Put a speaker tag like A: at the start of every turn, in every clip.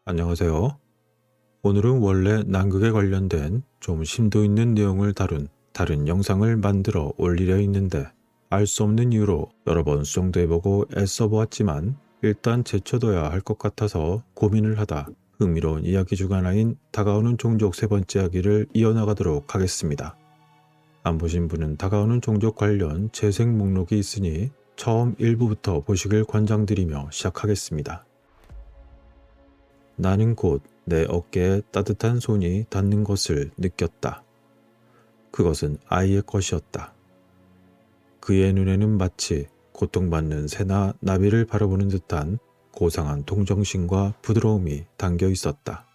A: 안녕하세요. 오늘은 원래 남극에 관련된 좀 심도 있는 내용을 다룬 다른 영상을 만들어 올리려 했는데 알 수 없는 이유로 여러 번 수정도 해보고 애써 보았지만 일단 제쳐둬야 할 것 같아서 고민을 하다 흥미로운 이야기 중 하나인 다가오는 종족 세 번째 이야기를 이어나가도록 하겠습니다. 안 보신 분은 다가오는 종족 관련 재생 목록이 있으니 처음 일부부터 보시길 권장드리며 시작하겠습니다. 나는 곧 내 어깨에 따뜻한 손이 닿는 것을 느꼈다. 그것은 아이의 것이었다. 그의 눈에는 마치 고통받는 새나 나비를 바라보는 듯한 고상한 동정심과 부드러움이 담겨 있었다.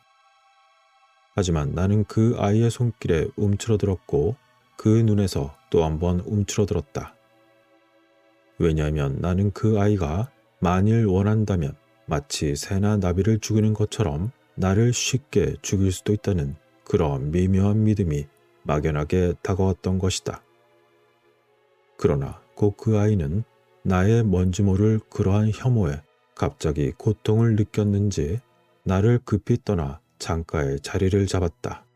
A: 하지만 나는 그 아이의 손길에 움츠러들었고 그 눈에서 또 한 번 움츠러들었다. 왜냐하면 나는 그 아이가 만일 원한다면 마치 새나 나비를 죽이는 것처럼 나를 쉽게 죽일 수도 있다는 그런 미묘한 믿음이 막연하게 다가왔던 것이다. 그러나 곧 그 아이는 나의 뭔지 모를 그러한 혐오에 갑자기 고통을 느꼈는지 나를 급히 떠나 창가에 자리를 잡았다.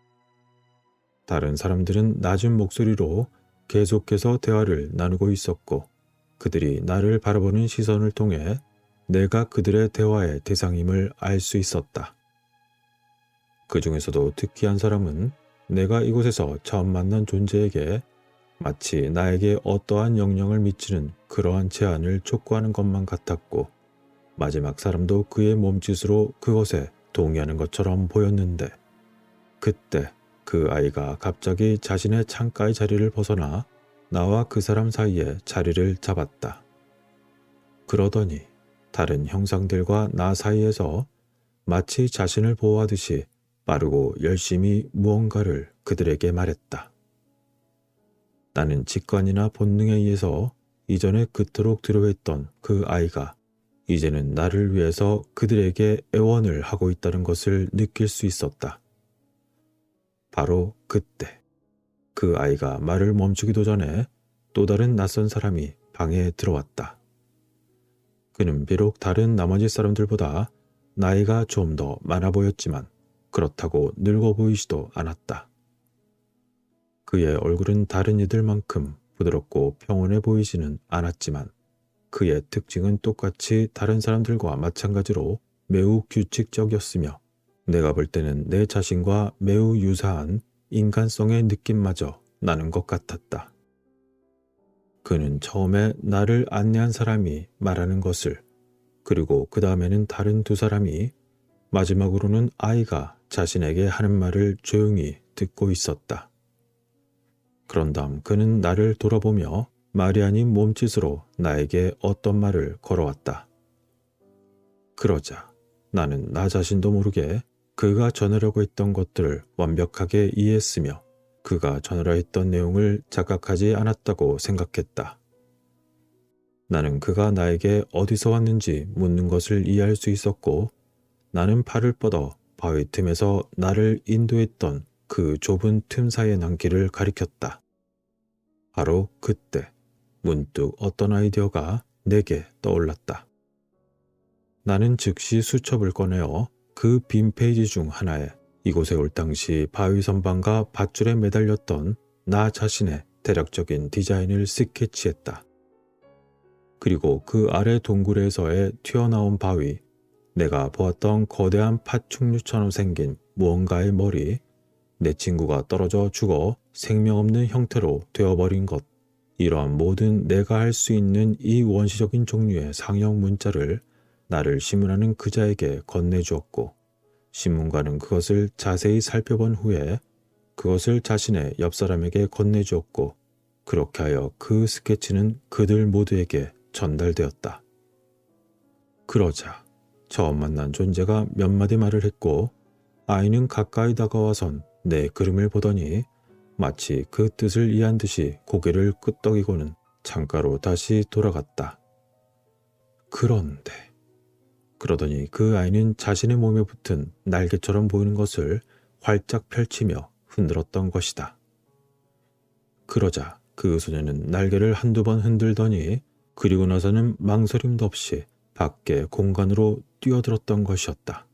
A: 다른 사람들은 낮은 목소리로 계속해서 대화를 나누고 있었고 그들이 나를 바라보는 시선을 통해 내가 그들의 대화의 대상임을 알 수 있었다. 그 중에서도 특히한 사람은 내가 이곳에서 처음 만난 존재에게 마치 나에게 어떠한 영향을 미치는 그러한 제안을 촉구하는 것만 같았고 마지막 사람도 그의 몸짓으로 그것에 동의하는 것처럼 보였는데 그때 그 아이가 갑자기 자신의 창가의 자리를 벗어나 나와 그 사람 사이에 자리를 잡았다. 그러더니 다른 형상들과 나 사이에서 마치 자신을 보호하듯이 빠르고 열심히 무언가를 그들에게 말했다. 나는 직관이나 본능에 의해서 이전에 그토록 두려워했던 그 아이가 이제는 나를 위해서 그들에게 애원을 하고 있다는 것을 느낄 수 있었다. 바로 그때 그 아이가 말을 멈추기도 전에 또 다른 낯선 사람이 방에 들어왔다. 그는 비록 다른 나머지 사람들보다 나이가 좀 더 많아 보였지만 그렇다고 늙어 보이지도 않았다. 그의 얼굴은 다른 이들만큼 부드럽고 평온해 보이지는 않았지만 그의 특징은 똑같이 다른 사람들과 마찬가지로 매우 규칙적이었으며 내가 볼 때는 내 자신과 매우 유사한 인간성의 느낌마저 나는 것 같았다. 그는 처음에 나를 안내한 사람이 말하는 것을 그리고 그 다음에는 다른 두 사람이 마지막으로는 아이가 자신에게 하는 말을 조용히 듣고 있었다. 그런 다음 그는 나를 돌아보며 말이 아닌 몸짓으로 나에게 어떤 말을 걸어왔다. 그러자 나는 나 자신도 모르게 그가 전하려고 했던 것들을 완벽하게 이해했으며 그가 전하려 했던 내용을 자각하지 않았다고 생각했다. 나는 그가 나에게 어디서 왔는지 묻는 것을 이해할 수 있었고 나는 팔을 뻗어 바위 틈에서 나를 인도했던 그 좁은 틈 사이에 난 길을 가리켰다. 바로 그때 문득 어떤 아이디어가 내게 떠올랐다. 나는 즉시 수첩을 꺼내어 그 빈 페이지 중 하나에 이곳에 올 당시 바위 선반과 밧줄에 매달렸던 나 자신의 대략적인 디자인을 스케치했다. 그리고 그 아래 동굴에서의 튀어나온 바위, 내가 보았던 거대한 파충류처럼 생긴 무언가의 머리, 내 친구가 떨어져 죽어 생명 없는 형태로 되어버린 것, 이러한 모든 내가 할 수 있는 이 원시적인 종류의 상형 문자를 나를 신문하는 그자에게 건네주었고 신문가는 그것을 자세히 살펴본 후에 그것을 자신의 옆사람에게 건네주었고 그렇게 하여 그 스케치는 그들 모두에게 전달되었다. 그러자 처음 만난 존재가 몇 마디 말을 했고 아이는 가까이 다가와선 내 그림을 보더니 마치 그 뜻을 이해한 듯이 고개를 끄덕이고는 창가로 다시 돌아갔다. 그러더니 그 아이는 자신의 몸에 붙은 날개처럼 보이는 것을 활짝 펼치며 흔들었던 것이다. 그러자 그 소녀는 날개를 한두 번 흔들더니 그리고 나서는 망설임도 없이 밖에 공간으로 뛰어들었던 것이었다.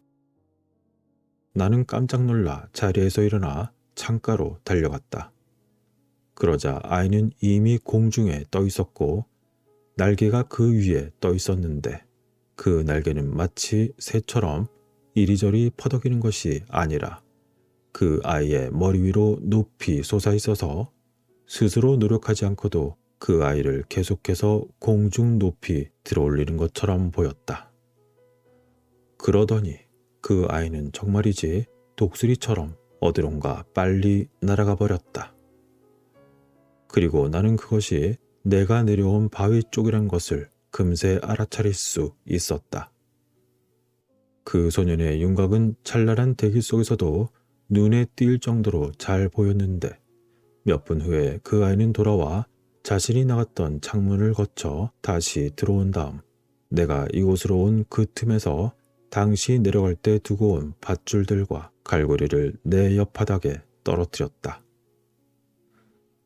A: 나는 깜짝 놀라 자리에서 일어나 창가로 달려갔다. 그러자 아이는 이미 공중에 떠 있었고 날개가 그 위에 떠 있었는데 그 날개는 마치 새처럼 이리저리 퍼덕이는 것이 아니라 그 아이의 머리 위로 높이 솟아 있어서 스스로 노력하지 않고도 그 아이를 계속해서 공중 높이 들어올리는 것처럼 보였다. 그러더니 그 아이는 정말이지 독수리처럼 어디론가 빨리 날아가 버렸다. 그리고 나는 그것이 내가 내려온 바위 쪽이란 것을 금세 알아차릴 수 있었다. 그 소년의 윤곽은 찬란한 대기 속에서도 눈에 띌 정도로 잘 보였는데 몇 분 후에 그 아이는 돌아와 자신이 나갔던 창문을 거쳐 다시 들어온 다음 내가 이곳으로 온 그 틈에서 당시 내려갈 때 두고 온 밧줄들과 갈고리를 내 옆바닥에 떨어뜨렸다.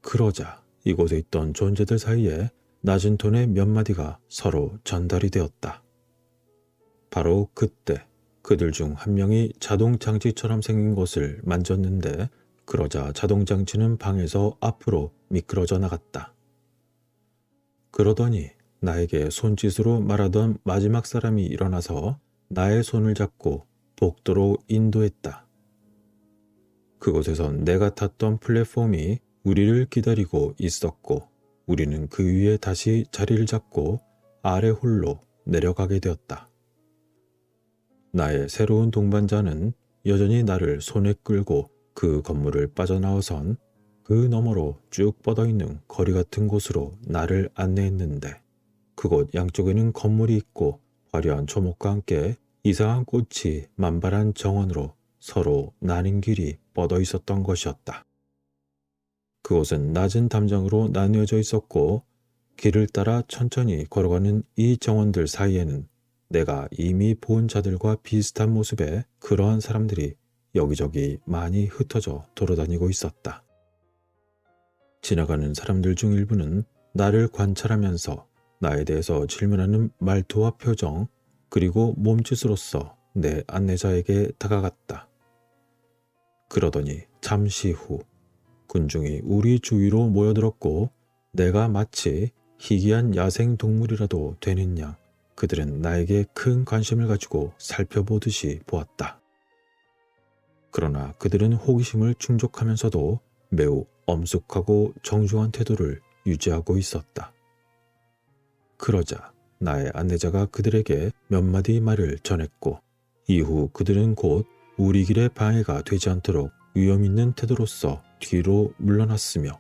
A: 그러자 이곳에 있던 존재들 사이에 낮은 톤의 몇 마디가 서로 전달이 되었다. 바로 그때 그들 중 한 명이 자동장치처럼 생긴 것을 만졌는데 그러자 자동장치는 방에서 앞으로 미끄러져 나갔다. 그러더니 나에게 손짓으로 말하던 마지막 사람이 일어나서 나의 손을 잡고 복도로 인도했다. 그곳에선 내가 탔던 플랫폼이 우리를 기다리고 있었고 우리는 그 위에 다시 자리를 잡고 아래 홀로 내려가게 되었다. 나의 새로운 동반자는 여전히 나를 손에 끌고 그 건물을 빠져나와선 그 너머로 쭉 뻗어있는 거리 같은 곳으로 나를 안내했는데 그곳 양쪽에는 건물이 있고 화려한 초목과 함께 이상한 꽃이 만발한 정원으로 서로 나뉜 길이 뻗어 있었던 것이었다. 그곳은 낮은 담장으로 나뉘어져 있었고 길을 따라 천천히 걸어가는 이 정원들 사이에는 내가 이미 본 자들과 비슷한 모습의 그러한 사람들이 여기저기 많이 흩어져 돌아다니고 있었다. 지나가는 사람들 중 일부는 나를 관찰하면서 나에 대해서 질문하는 말투와 표정 그리고 몸짓으로써 내 안내자에게 다가갔다. 그러더니 잠시 후 군중이 우리 주위로 모여들었고 내가 마치 희귀한 야생 동물이라도 되는 양 그들은 나에게 큰 관심을 가지고 살펴보듯이 보았다. 그러나 그들은 호기심을 충족하면서도 매우 엄숙하고 정중한 태도를 유지하고 있었다. 그러자 나의 안내자가 그들에게 몇 마디 말을 전했고 이후 그들은 곧 우리 길에 방해가 되지 않도록 위험 있는 태도로서 뒤로 물러났으며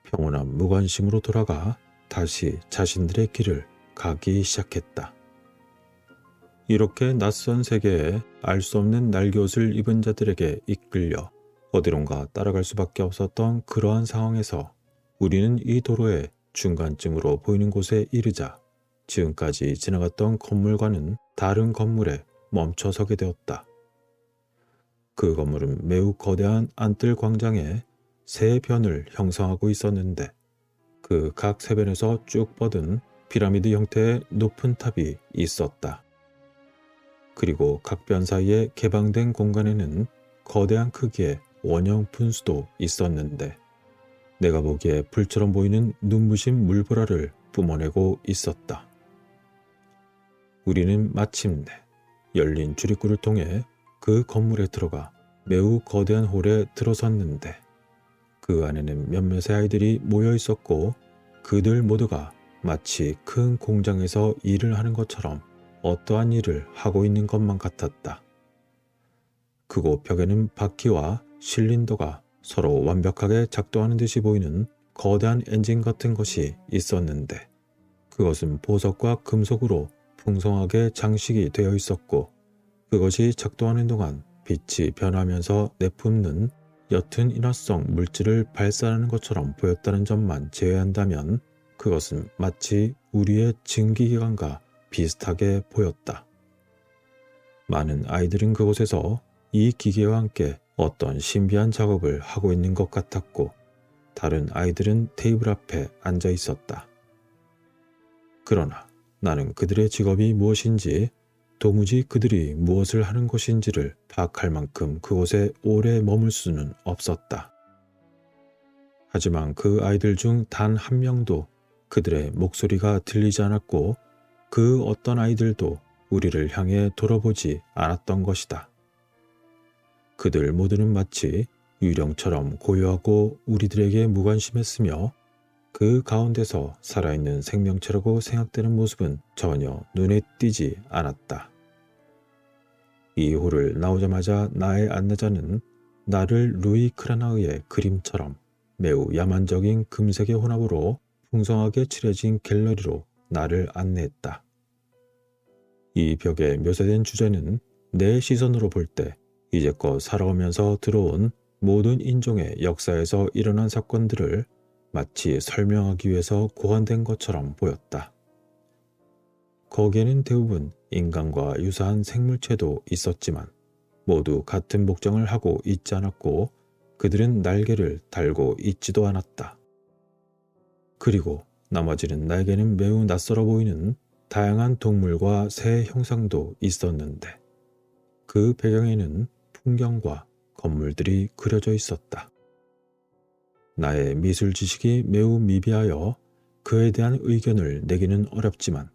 A: 평온한 무관심으로 돌아가 다시 자신들의 길을 가기 시작했다. 이렇게 낯선 세계에 알 수 없는 날개옷을 입은 자들에게 이끌려 어디론가 따라갈 수밖에 없었던 그러한 상황에서 우리는 이 도로의 중간쯤으로 보이는 곳에 이르자 지금까지 지나갔던 건물과는 다른 건물에 멈춰서게 되었다. 그 건물은 매우 거대한 안뜰 광장에 세 변을 형성하고 있었는데 그 각 세 변에서 쭉 뻗은 피라미드 형태의 높은 탑이 있었다. 그리고 각 변 사이에 개방된 공간에는 거대한 크기의 원형 분수도 있었는데 내가 보기에 불처럼 보이는 눈부신 물보라를 뿜어내고 있었다. 우리는 마침내 열린 출입구를 통해 그 건물에 들어가 매우 거대한 홀에 들어섰는데 그 안에는 몇몇의 아이들이 모여 있었고 그들 모두가 마치 큰 공장에서 일을 하는 것처럼 어떠한 일을 하고 있는 것만 같았다. 그곳 벽에는 바퀴와 실린더가 서로 완벽하게 작동하는 듯이 보이는 거대한 엔진 같은 것이 있었는데 그것은 보석과 금속으로 풍성하게 장식이 되어 있었고 그것이 작동하는 동안 빛이 변하면서 내뿜는 옅은 인화성 물질을 발산하는 것처럼 보였다는 점만 제외한다면 그것은 마치 우리의 증기기관과 비슷하게 보였다. 많은 아이들은 그곳에서 이 기계와 함께 어떤 신비한 작업을 하고 있는 것 같았고 다른 아이들은 테이블 앞에 앉아 있었다. 그러나 나는 그들의 직업이 무엇인지 도무지 그들이 무엇을 하는 것인지를 파악할 만큼 그곳에 오래 머물 수는 없었다. 하지만 그 아이들 중 단 한 명도 그들의 목소리가 들리지 않았고 그 어떤 아이들도 우리를 향해 돌아보지 않았던 것이다. 그들 모두는 마치 유령처럼 고요하고 우리들에게 무관심했으며 그 가운데서 살아있는 생명체라고 생각되는 모습은 전혀 눈에 띄지 않았다. 이 홀을 나오자마자 나의 안내자는 나를 루이 크라나의 그림처럼 매우 야만적인 금색의 혼합으로 풍성하게 칠해진 갤러리로 나를 안내했다. 이 벽에 묘사된 주제는 내 시선으로 볼 때 이제껏 살아오면서 들어온 모든 인종의 역사에서 일어난 사건들을 마치 설명하기 위해서 고안된 것처럼 보였다. 거기에는 대부분 인간과 유사한 생물체도 있었지만 모두 같은 복장을 하고 있지 않았고 그들은 날개를 달고 있지도 않았다. 그리고 나머지는 나에게는 매우 낯설어 보이는 다양한 동물과 새 형상도 있었는데 그 배경에는 풍경과 건물들이 그려져 있었다. 나의 미술 지식이 매우 미비하여 그에 대한 의견을 내기는 어렵지만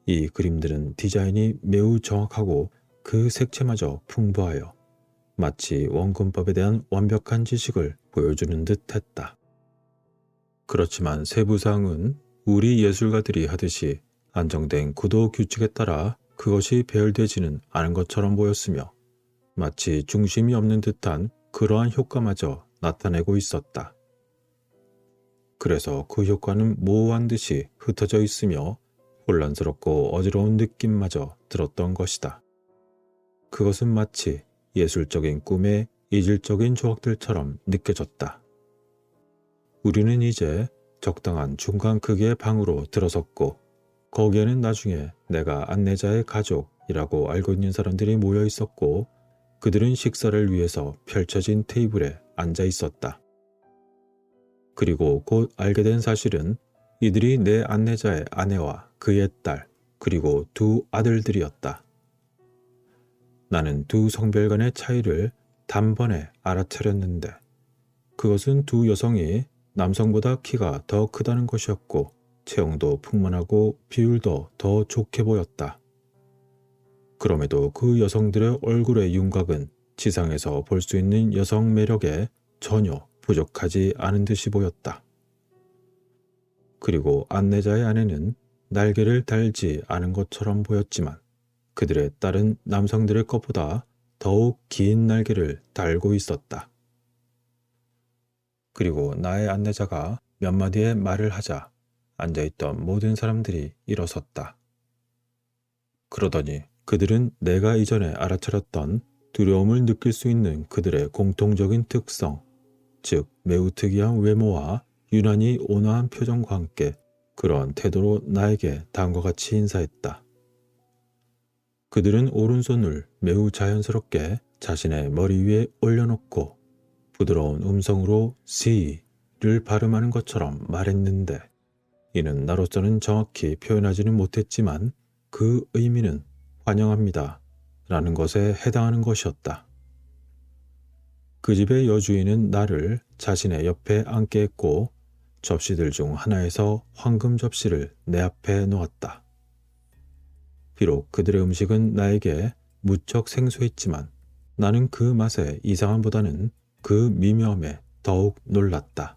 A: 이 그림들은 디자인이 매우 정확하고 그 색채마저 풍부하여 마치 원근법에 대한 완벽한 지식을 보여주는 듯 했다. 그렇지만 세부사항은 우리 예술가들이 하듯이 안정된 구도 규칙에 따라 그것이 배열되지는 않은 것처럼 보였으며 마치 중심이 없는 듯한 그러한 효과마저 나타내고 있었다. 그래서 그 효과는 모호한 듯이 흩어져 있으며 혼란스럽고 어지러운 느낌마저 들었던 것이다. 그것은 마치 예술적인 꿈의 이질적인 조각들처럼 느껴졌다. 우리는 이제 적당한 중간 크기의 방으로 들어섰고 거기에는 나중에 내가 안내자의 가족이라고 알고 있는 사람들이 모여 있었고 그들은 식사를 위해서 펼쳐진 테이블에 앉아 있었다. 그리고 곧 알게 된 사실은 이들이 내 안내자의 아내와 그의 딸 그리고 두 아들들이었다. 나는 두 성별 간의 차이를 단번에 알아차렸는데 그것은 두 여성이 남성보다 키가 더 크다는 것이었고 체형도 풍만하고 비율도 더 좋게 보였다. 그럼에도 그 여성들의 얼굴의 윤곽은 지상에서 볼 수 있는 여성 매력에 전혀 부족하지 않은 듯이 보였다. 그리고 안내자의 아내는 날개를 달지 않은 것처럼 보였지만 그들의 딸은 남성들의 것보다 더욱 긴 날개를 달고 있었다. 그리고 나의 안내자가 몇 마디의 말을 하자 앉아있던 모든 사람들이 일어섰다. 그러더니 그들은 내가 이전에 알아차렸던 두려움을 느낄 수 있는 그들의 공통적인 특성, 즉 매우 특이한 외모와 유난히 온화한 표정과 함께 그러한 태도로 나에게 다음과 같이 인사했다. 그들은 오른손을 매우 자연스럽게 자신의 머리 위에 올려놓고 부드러운 음성으로 C를 발음하는 것처럼 말했는데 이는 나로서는 정확히 표현하지는 못했지만 그 의미는 환영합니다 라는 것에 해당하는 것이었다. 그 집의 여주인은 나를 자신의 옆에 앉게 했고 접시들 중 하나에서 황금 접시를 내 앞에 놓았다. 비록 그들의 음식은 나에게 무척 생소했지만 나는 그 맛의 이상함보다는 그 미묘함에 더욱 놀랐다.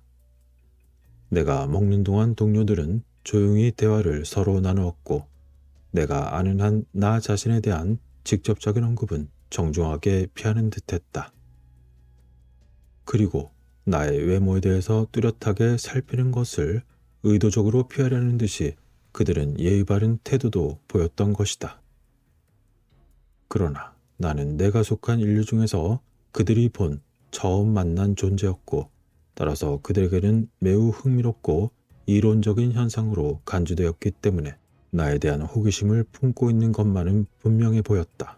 A: 내가 먹는 동안 동료들은 조용히 대화를 서로 나누었고 내가 아는 한 나 자신에 대한 직접적인 언급은 정중하게 피하는 듯했다. 그리고 나의 외모에 대해서 뚜렷하게 살피는 것을 의도적으로 피하려는 듯이 그들은 예의 바른 태도도 보였던 것이다. 그러나 나는 내가 속한 인류 중에서 그들이 본 처음 만난 존재였고 따라서 그들에게는 매우 흥미롭고 이론적인 현상으로 간주되었기 때문에 나에 대한 호기심을 품고 있는 것만은 분명해 보였다.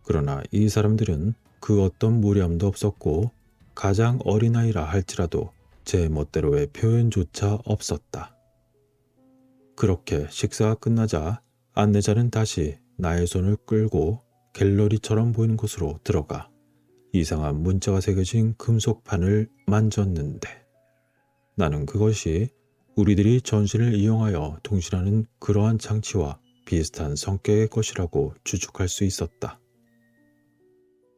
A: 그러나 이 사람들은 그 어떤 무례함도 없었고 가장 어린아이라 할지라도 제 멋대로의 표현조차 없었다. 그렇게 식사가 끝나자 안내자는 다시 나의 손을 끌고 갤러리처럼 보이는 곳으로 들어가 이상한 문자가 새겨진 금속판을 만졌는데 나는 그것이 우리들이 전신을 이용하여 통신하는 그러한 장치와 비슷한 성격의 것이라고 추측할 수 있었다.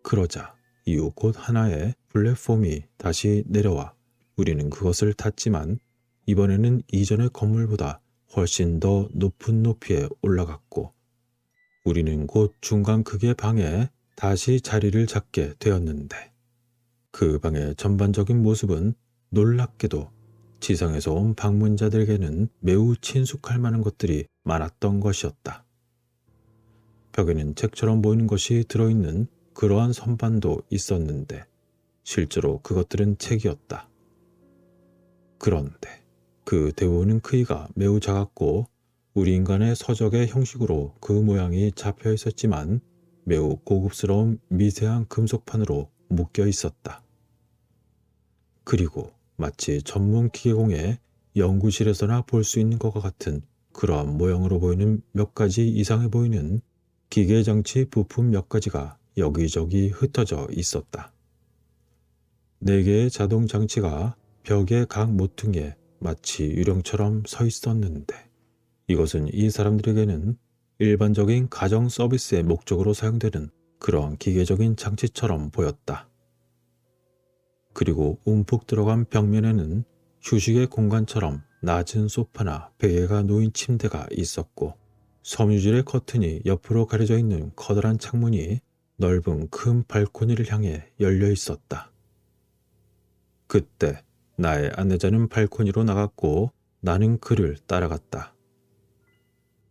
A: 그러자 이후 곧 하나의 플랫폼이 다시 내려와 우리는 그것을 탔지만 이번에는 이전의 건물보다 훨씬 더 높은 높이에 올라갔고 우리는 곧 중간 크기의 방에 다시 자리를 잡게 되었는데 그 방의 전반적인 모습은 놀랍게도 지상에서 온 방문자들에게는 매우 친숙할 만한 것들이 많았던 것이었다. 벽에는 책처럼 보이는 것이 들어있는 그러한 선반도 있었는데 실제로 그것들은 책이었다. 그런데 그 대부분은 크기가 매우 작았고 우리 인간의 서적의 형식으로 그 모양이 잡혀 있었지만 매우 고급스러운 미세한 금속판으로 묶여 있었다. 그리고 마치 전문 기계공의 연구실에서나 볼 수 있는 것과 같은 그러한 모형으로 보이는 몇 가지 이상해 보이는 기계장치 부품 몇 가지가 여기저기 흩어져 있었다. 4개의 자동 장치가 벽의 각 모퉁이에 마치 유령처럼 서 있었는데 이것은 이 사람들에게는 일반적인 가정 서비스의 목적으로 사용되는 그러한 기계적인 장치처럼 보였다. 그리고 움푹 들어간 벽면에는 휴식의 공간처럼 낮은 소파나 베개가 놓인 침대가 있었고 섬유질의 커튼이 옆으로 가려져 있는 커다란 창문이 넓은 큰 발코니를 향해 열려 있었다. 그때 나의 안내자는 발코니로 나갔고 나는 그를 따라갔다.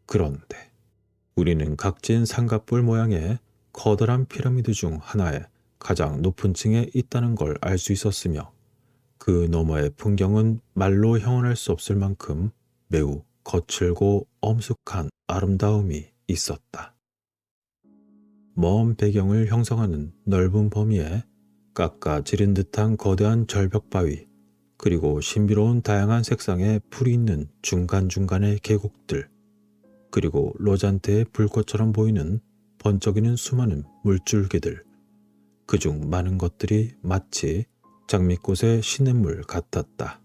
A: 그런데 우리는 각진 삼각뿔 모양의 커다란 피라미드 중 하나의 가장 높은 층에 있다는 걸 알 수 있었으며 그 너머의 풍경은 말로 형언할 수 없을 만큼 매우 거칠고 엄숙한 아름다움이 있었다. 먼 배경을 형성하는 넓은 범위에 깎아지른 듯한 거대한 절벽 바위 그리고 신비로운 다양한 색상의 풀이 있는 중간중간의 계곡들 그리고 로잔테의 불꽃처럼 보이는 번쩍이는 수많은 물줄기들 그중 많은 것들이 마치 장미꽃의 시냇물 같았다.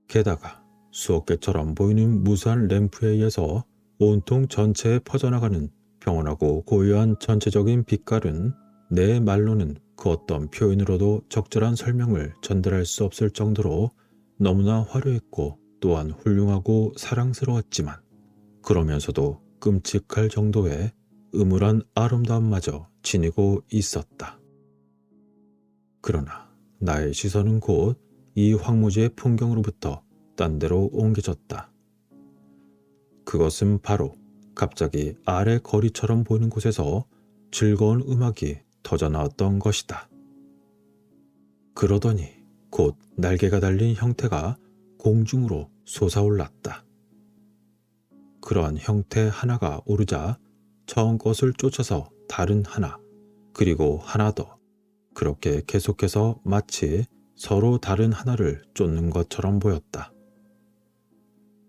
A: 게다가 수억 개처럼 보이는 무수한 램프에 의해서 온통 전체에 퍼져나가는 평온하고 고요한 전체적인 빛깔은 내 말로는 그 어떤 표현으로도 적절한 설명을 전달할 수 없을 정도로 너무나 화려했고 또한 훌륭하고 사랑스러웠지만 그러면서도 끔찍할 정도의 음울한 아름다움마저 지니고 있었다. 그러나 나의 시선은 곧 이 황무지의 풍경으로부터 딴 데로 옮겨졌다. 그것은 바로 갑자기 아래 거리처럼 보이는 곳에서 즐거운 음악이 터져나왔던 것이다. 그러더니 곧 날개가 달린 형태가 공중으로 솟아올랐다. 그러한 형태 하나가 오르자 처음 것을 쫓아서 다른 하나, 그리고 하나 더, 그렇게 계속해서 마치 서로 다른 하나를 쫓는 것처럼 보였다.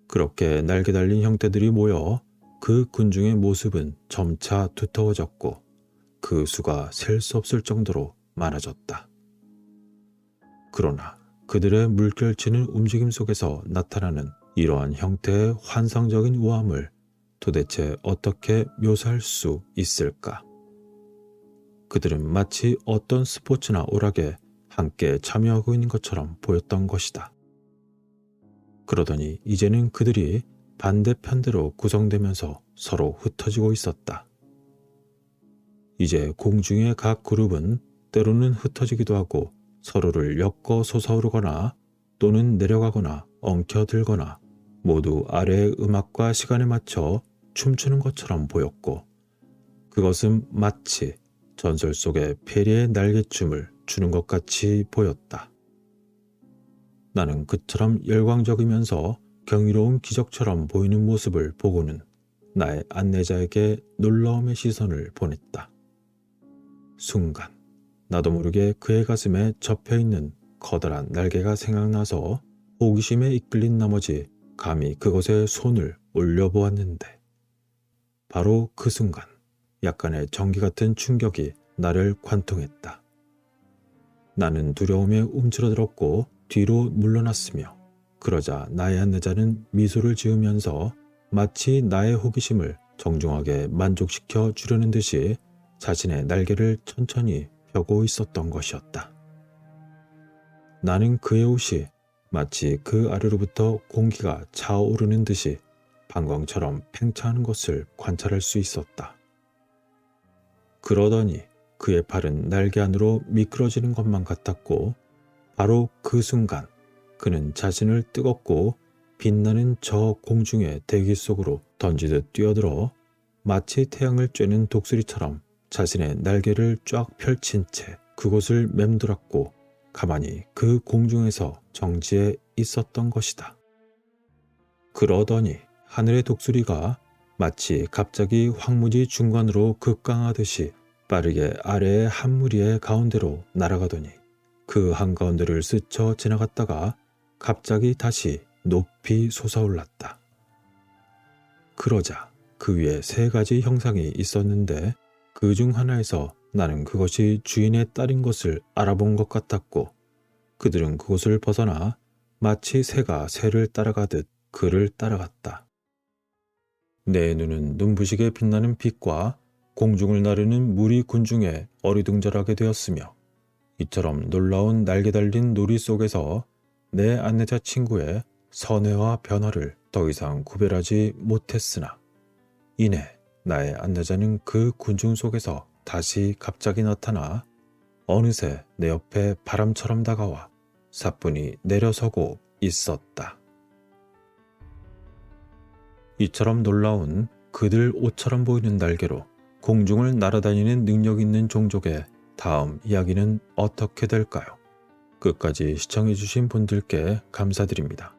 A: 그렇게 날개 달린 형태들이 모여 그 군중의 모습은 점차 두터워졌고 그 수가 셀 수 없을 정도로 많아졌다. 그러나 그들의 물결치는 움직임 속에서 나타나는 이러한 형태의 환상적인 우아함을 도대체 어떻게 묘사할 수 있을까? 그들은 마치 어떤 스포츠나 오락에 함께 참여하고 있는 것처럼 보였던 것이다. 그러더니 이제는 그들이 반대편대로 구성되면서 서로 흩어지고 있었다. 이제 공중의 각 그룹은 때로는 흩어지기도 하고 서로를 엮어 솟아오르거나 또는 내려가거나 엉켜들거나 모두 아래의 음악과 시간에 맞춰 춤추는 것처럼 보였고 그것은 마치 전설 속의 페리의 날개춤을 추는 것 같이 보였다. 나는 그처럼 열광적이면서 경이로운 기적처럼 보이는 모습을 보고는 나의 안내자에게 놀라움의 시선을 보냈다. 순간 나도 모르게 그의 가슴에 접혀있는 커다란 날개가 생각나서 호기심에 이끌린 나머지 감히 그것에 손을 올려보았는데 바로 그 순간 약간의 전기 같은 충격이 나를 관통했다. 나는 두려움에 움츠러들었고 뒤로 물러났으며 그러자 나의 안내자는 미소를 지으면서 마치 나의 호기심을 정중하게 만족시켜 주려는 듯이 자신의 날개를 천천히 펴고 있었던 것이었다. 나는 그의 옷이 마치 그 아래로부터 공기가 차오르는 듯이 방광처럼 팽창하는 것을 관찰할 수 있었다. 그러더니 그의 팔은 날개 안으로 미끄러지는 것만 같았고 바로 그 순간 그는 자신을 뜨겁고 빛나는 저 공중의 대기 속으로 던지듯 뛰어들어 마치 태양을 쬐는 독수리처럼 자신의 날개를 쫙 펼친 채 그곳을 맴돌았고 가만히 그 공중에서 정지해 있었던 것이다. 그러더니 하늘의 독수리가 마치 갑자기 황무지 중간으로 급강하듯이 빠르게 아래의 한 무리의 가운데로 날아가더니 그 한가운데를 스쳐 지나갔다가 갑자기 다시 높이 솟아올랐다. 그러자 그 위에 3가지 형상이 있었는데 그 중 하나에서 나는 그것이 주인의 딸인 것을 알아본 것 같았고 그들은 그곳을 벗어나 마치 새가 새를 따라가듯 그를 따라갔다. 내 눈은 눈부시게 빛나는 빛과 공중을 나르는 무리 군중에 어리둥절하게 되었으며 이처럼 놀라운 날개 달린 놀이 속에서 내 안내자 친구의 선회와 변화를 더 이상 구별하지 못했으나 이내 나의 안내자는 그 군중 속에서 다시 갑자기 나타나 어느새 내 옆에 바람처럼 다가와 사뿐히 내려서고 있었다. 이처럼 놀라운 그들 옷처럼 보이는 날개로 공중을 날아다니는 능력 있는 종족의 다음 이야기는 어떻게 될까요? 끝까지 시청해주신 분들께 감사드립니다.